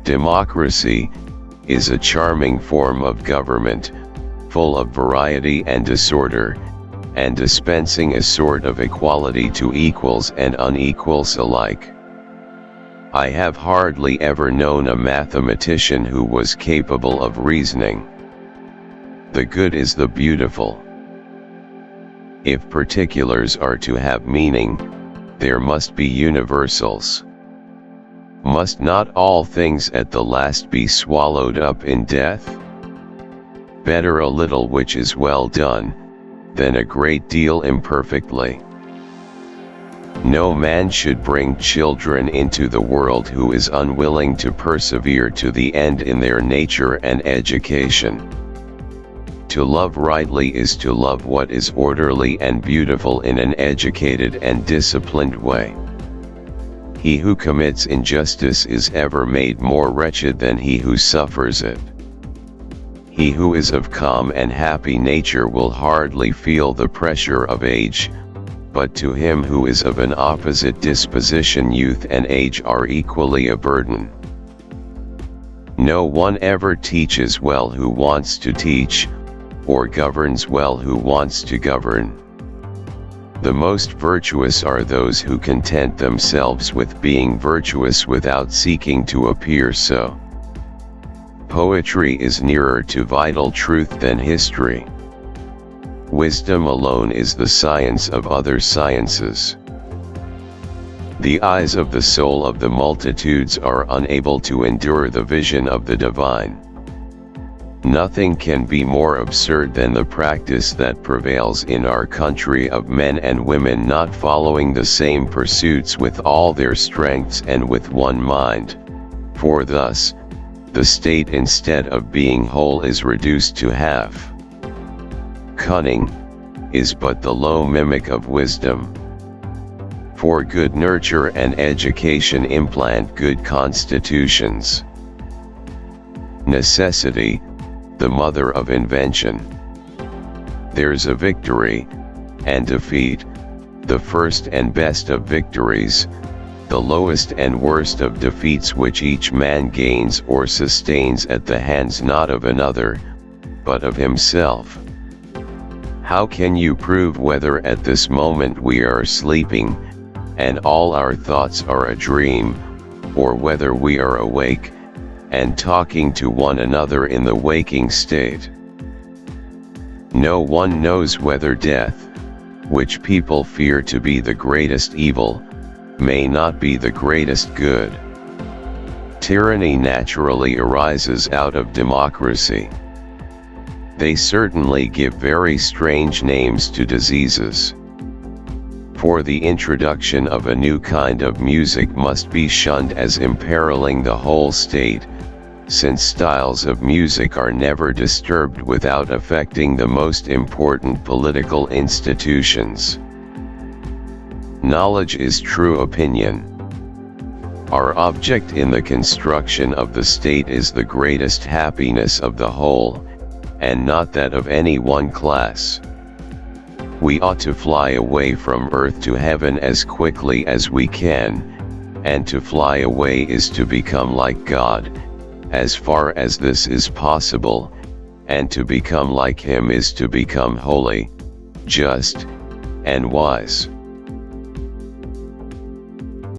Democracy is a charming form of government, full of variety and disorder, and dispensing a sort of equality to equals and unequals alike. I have hardly ever known a mathematician who was capable of reasoning. The good is the beautiful. If particulars are to have meaning, there must be universals. Must not all things at the last be swallowed up in death? Better a little which is well done, than a great deal imperfectly. No man should bring children into the world who is unwilling to persevere to the end in their nature and education. To love rightly is to love what is orderly and beautiful in an educated and disciplined way. He who commits injustice is ever made more wretched than he who suffers it. He who is of calm and happy nature will hardly feel the pressure of age, but to him who is of an opposite disposition youth and age are equally a burden. No one ever teaches well who wants to teach, or governs well who wants to govern. The most virtuous are those who content themselves with being virtuous without seeking to appear so. Poetry is nearer to vital truth than history. Wisdom alone is the science of other sciences. The eyes of the soul of the multitudes are unable to endure the vision of the divine. Nothing can be more absurd than the practice that prevails in our country of men and women not following the same pursuits with all their strengths and with one mind, for thus, the state instead of being whole is reduced to half. Cunning is but the low mimic of wisdom. For good nurture and education implant good constitutions. Necessity, the mother of invention. There's a victory, and defeat, the first and best of victories, the lowest and worst of defeats which each man gains or sustains at the hands not of another, but of himself. How can you prove whether at this moment we are sleeping, and all our thoughts are a dream, or whether we are awake, and talking to one another in the waking state? No one knows whether death, which people fear to be the greatest evil, may not be the greatest good. Tyranny naturally arises out of democracy. They certainly give very strange names to diseases. For the introduction of a new kind of music must be shunned as imperiling the whole state, since styles of music are never disturbed without affecting the most important political institutions. Knowledge is true opinion. Our object in the construction of the state is the greatest happiness of the whole, and not that of any one class. We ought to fly away from earth to heaven as quickly as we can, and to fly away is to become like God, as far as this is possible, and to become like Him is to become holy, just, and wise.